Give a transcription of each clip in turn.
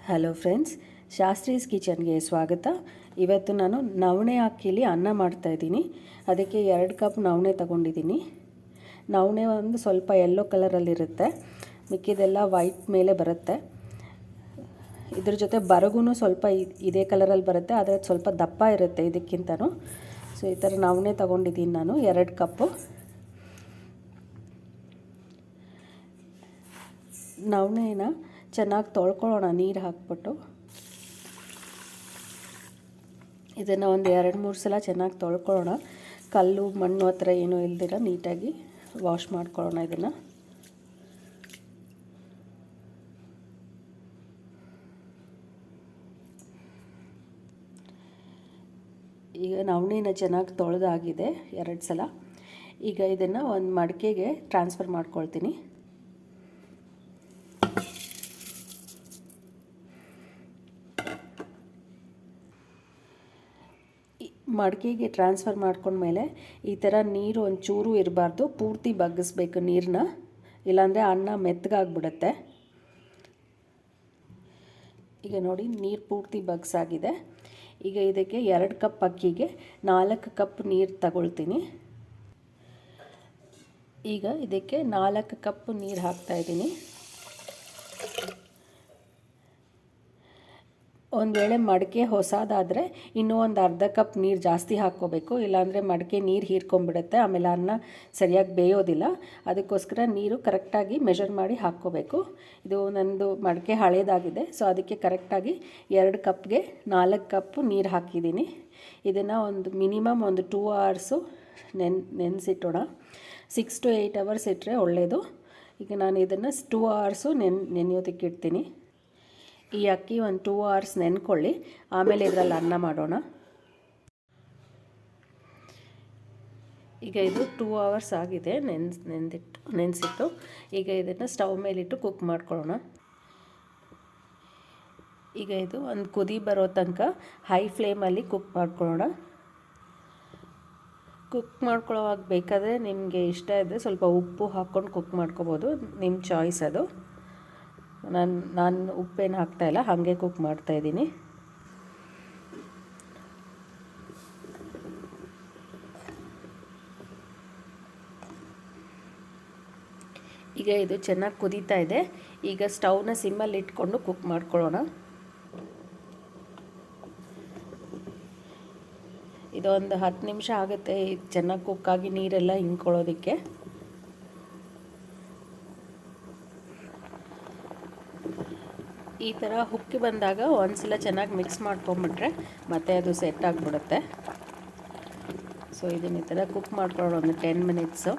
Hello friends, Shastri's ಕಿಚನ್ಗೆ ಸ್ವಾಗತ. ಇವತ್ತು ನಾನು ನವಣೆ ಅಕ್ಕಿಲಿ ಅನ್ನ ಮಾಡ್ತಾಯಿದ್ದೀನಿ. ಅದಕ್ಕೆ 2 ಕಪ್ ನವಣೆ ತಗೊಂಡಿದ್ದೀನಿ. ನವಣೆ ಒಂದು ಸ್ವಲ್ಪ ಯೆಲ್ಲೋ ಕಲರಲ್ಲಿರುತ್ತೆ, ಮಿಕ್ಕಿದೆಲ್ಲ ವೈಟ್ ಮೇಲೆ ಬರುತ್ತೆ. ಇದ್ರ ಜೊತೆ ಬರಗು ಸ್ವಲ್ಪ ಇದೇ ಕಲರಲ್ಲಿ ಬರುತ್ತೆ, ಆದರೆ ಸ್ವಲ್ಪ ದಪ್ಪ ಇರುತ್ತೆ ಇದಕ್ಕಿಂತನೂ. ಸೊ ಈ ಥರ ನವಣೆ ತಗೊಂಡಿದ್ದೀನಿ ನಾನು 2 ಕಪ್ಪು. ನವಣೆನ ಚೆನ್ನಾಗಿ ತೊಳ್ಕೊಳ್ಳೋಣ ನೀರು ಹಾಕ್ಬಿಟ್ಟು. ಇದನ್ನು ಒಂದು 2-3 ಸಲ ಚೆನ್ನಾಗಿ ತೊಳ್ಕೊಳ್ಳೋಣ. ಕಲ್ಲು ಮಣ್ಣು ಹತ್ರ ಏನೂ ಇಲ್ದಿರ ನೀಟಾಗಿ ವಾಶ್ ಮಾಡ್ಕೊಳ್ಳೋಣ ಇದನ್ನು. ಈಗ ನವಣೆನ ಚೆನ್ನಾಗಿ ತೊಳೆದಾಗಿದೆ 2 ಸಲ. ಈಗ ಇದನ್ನು ಒಂದು ಮಡಿಕೆಗೆ ಟ್ರಾನ್ಸ್ಫರ್ ಮಾಡ್ಕೊಳ್ತೀನಿ. ಮಡಿಕೆಗೆ ಟ್ರಾನ್ಸ್ಫರ್ ಮಾಡ್ಕೊಂಡ್ಮೇಲೆ ಈ ಥರ ನೀರು ಒಂಚೂರು ಇರಬಾರ್ದು, ಪೂರ್ತಿ ಬಗ್ಗಿಸ್ಬೇಕು ನೀರನ್ನ, ಇಲ್ಲಾಂದರೆ ಅನ್ನ ಮೆತ್ತಗಾಗ್ಬಿಡುತ್ತೆ. ಈಗ ನೋಡಿ ನೀರು ಪೂರ್ತಿ ಬಗ್ಸಾಗಿದೆ. ಈಗ ಇದಕ್ಕೆ 2 ಕಪ್ ಅಕ್ಕಿಗೆ 4 ಕಪ್ ನೀರು ತಗೊಳ್ತೀನಿ. ಈಗ ಇದಕ್ಕೆ 4 ಕಪ್ ನೀರು ಹಾಕ್ತಾಯಿದ್ದೀನಿ. ಒಂದು ವೇಳೆ ಮಡಿಕೆ ಹೊಸದಾದರೆ ಇನ್ನೂ ಒಂದು ಅರ್ಧ ಕಪ್ ನೀರು ಜಾಸ್ತಿ ಹಾಕ್ಕೋಬೇಕು, ಇಲ್ಲಾಂದರೆ ಮಡಿಕೆ ನೀರು ಹೀರ್ಕೊಂಡ್ಬಿಡುತ್ತೆ, ಆಮೇಲೆ ಅನ್ನ ಸರಿಯಾಗಿ ಬೇಯೋದಿಲ್ಲ. ಅದಕ್ಕೋಸ್ಕರ ನೀರು ಕರೆಕ್ಟಾಗಿ ಮೆಷರ್ ಮಾಡಿ ಹಾಕ್ಕೋಬೇಕು. ಇದು ನನ್ನದು ಮಡಿಕೆ ಹಳೇದಾಗಿದೆ, ಸೊ ಅದಕ್ಕೆ ಕರೆಕ್ಟಾಗಿ 2 ಕಪ್ಗೆ 4 ಕಪ್ ನೀರು ಹಾಕಿದ್ದೀನಿ. ಇದನ್ನು ಒಂದು ಮಿನಿಮಮ್ ಒಂದು 2 ಅವರ್ಸು ನೆನೆಸಿಟ್ಟೋಣ. 6 to 8 ಅವರ್ಸ್ ಇಟ್ಟರೆ ಒಳ್ಳೆಯದು. ಈಗ ನಾನು ಇದನ್ನು 2 ಅವರ್ಸು ನೆನೆಯೋದಕ್ಕೆ ಇಡ್ತೀನಿ. ಈ ಅಕ್ಕಿ ಒಂದು 2 ಅವರ್ಸ್ ನೆನ್ಕೊಳ್ಳಿ, ಆಮೇಲೆ ಇದರಲ್ಲಿ ಅನ್ನ ಮಾಡೋಣ. ಈಗ ಇದು 2 ಅವರ್ಸ್ ಆಗಿದೆ ನೆನೆಸಿಟ್ಟು. ಈಗ ಇದನ್ನು ಸ್ಟವ್ ಮೇಲಿಟ್ಟು ಕುಕ್ ಮಾಡ್ಕೊಳ್ಳೋಣ. ಈಗ ಇದು ಒಂದು ಕುದಿ ಬರೋ ತನಕ ಹೈ ಫ್ಲೇಮಲ್ಲಿ ಕುಕ್ ಮಾಡ್ಕೊಳ್ಳೋಣ. ಕುಕ್ ಮಾಡ್ಕೊಳ್ಳೋವಾಗ ಬೇಕಾದರೆ ನಿಮಗೆ ಇಷ್ಟ ಇದ್ದರೆ ಸ್ವಲ್ಪ ಉಪ್ಪು ಹಾಕ್ಕೊಂಡು ಕುಕ್ ಮಾಡ್ಕೋಬೋದು, ನಿಮ್ಮ ಚಾಯ್ಸ್ ಅದು. ನಾನು ಉಪ್ಪೇನು ಹಾಕ್ತಾಯಿಲ್ಲ, ಹಾಗೆ ಕುಕ್ ಮಾಡ್ತಾಯಿದ್ದೀನಿ. ಈಗ ಇದು ಚೆನ್ನಾಗಿ ಕುದೀತಾ ಇದೆ. ಈಗ ಸ್ಟವ್ನ ಸಿಮ್ಮಲ್ಲಿ ಇಟ್ಕೊಂಡು ಕುಕ್ ಮಾಡ್ಕೊಳ್ಳೋಣ. ಇದೊಂದು 10 ನಿಮಿಷ ಆಗುತ್ತೆ ಚೆನ್ನಾಗಿ ಕುಕ್ಕಾಗಿ ನೀರೆಲ್ಲ ಹಿಂಡ್ಕೊಳ್ಳೋದಕ್ಕೆ. ಈ ಥರ ಹುಕ್ಕಿ ಬಂದಾಗ ಒಂದ್ಸಲ ಚೆನ್ನಾಗಿ ಮಿಕ್ಸ್ ಮಾಡ್ಕೊಂಬಿಟ್ರೆ ಮತ್ತೆ ಅದು ಸೆಟ್ ಆಗಿಬಿಡುತ್ತೆ. ಸೊ ಇದನ್ನ ಈ ಥರ ಕುಕ್ ಮಾಡ್ಕೊಳ್ಳೋಣ ಒಂದು 10 ಮಿನಿಟ್ಸು.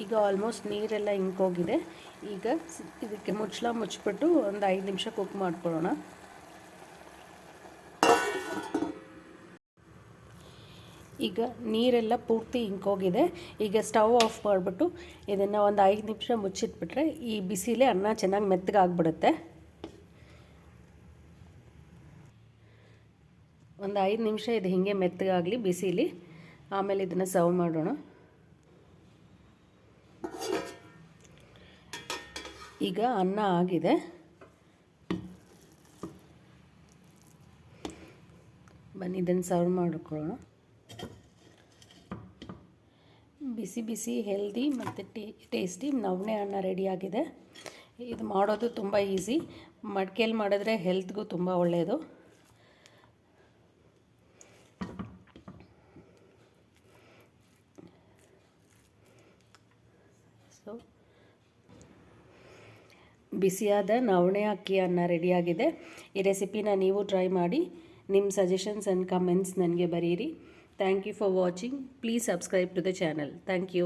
ಈಗ ಆಲ್ಮೋಸ್ಟ್ ನೀರೆಲ್ಲ ಹಿಂಗೋಗಿದೆ. ಈಗ ಇದಕ್ಕೆ ಮುಚ್ಚಳ ಮುಚ್ಚಿಬಿಟ್ಟು ಒಂದು 5 ನಿಮಿಷ ಕುಕ್ ಮಾಡ್ಕೊಳ್ಳೋಣ. ಈಗ ನೀರೆಲ್ಲ ಪೂರ್ತಿ ಹಿಂಗೋಗಿದೆ. ಈಗ ಸ್ಟವ್ ಆಫ್ ಮಾಡಿಬಿಟ್ಟು ಇದನ್ನು ಒಂದು 5 ನಿಮಿಷ ಮುಚ್ಚಿಟ್ಬಿಟ್ರೆ ಈ ಬಿಸಿಲೇ ಅನ್ನ ಚೆನ್ನಾಗಿ ಮೆತ್ತಗಾಗ್ಬಿಡುತ್ತೆ. ಒಂದು 5 ನಿಮಿಷ ಇದು ಹೀಗೆ ಮೆತ್ತಗಾಗಲಿ ಬಿಸಿಲಿ, ಆಮೇಲೆ ಇದನ್ನು ಸರ್ವ್ ಮಾಡೋಣ. ಈಗ ಅನ್ನ ಆಗಿದೆ. ಬನ್ನಿ ಇದನ್ನು ಸರ್ವ್ ಮಾಡ್ಕೊಳ್ಳೋಣ. ಬಿಸಿ ಬಿಸಿ ಹೆಲ್ದಿ ಮತ್ತು ಟೇಸ್ಟಿ ನವಣೆ ಅನ್ನ ರೆಡಿಯಾಗಿದೆ. ಇದು ಮಾಡೋದು ತುಂಬ ಈಸಿ. ಮಡಿಕೆಯಲ್ಲಿ ಮಾಡಿದ್ರೆ ಹೆಲ್ತ್ಗೂ ತುಂಬ ಒಳ್ಳೆಯದು. ಸೊ ಬಿಸಿಯಾದ ನವಣೆ ಅಕ್ಕಿ ಅನ್ನ ರೆಡಿಯಾಗಿದೆ. ಈ ರೆಸಿಪಿನ ನೀವು ಟ್ರೈ ಮಾಡಿ. ನಿಮ್ಮ ಸಜೆಷನ್ಸ್ ಆ್ಯಂಡ್ ಕಮೆಂಟ್ಸ್ ನನಗೆ ಬರೀರಿ. Thank you for watching. Please subscribe to the channel. Thank you.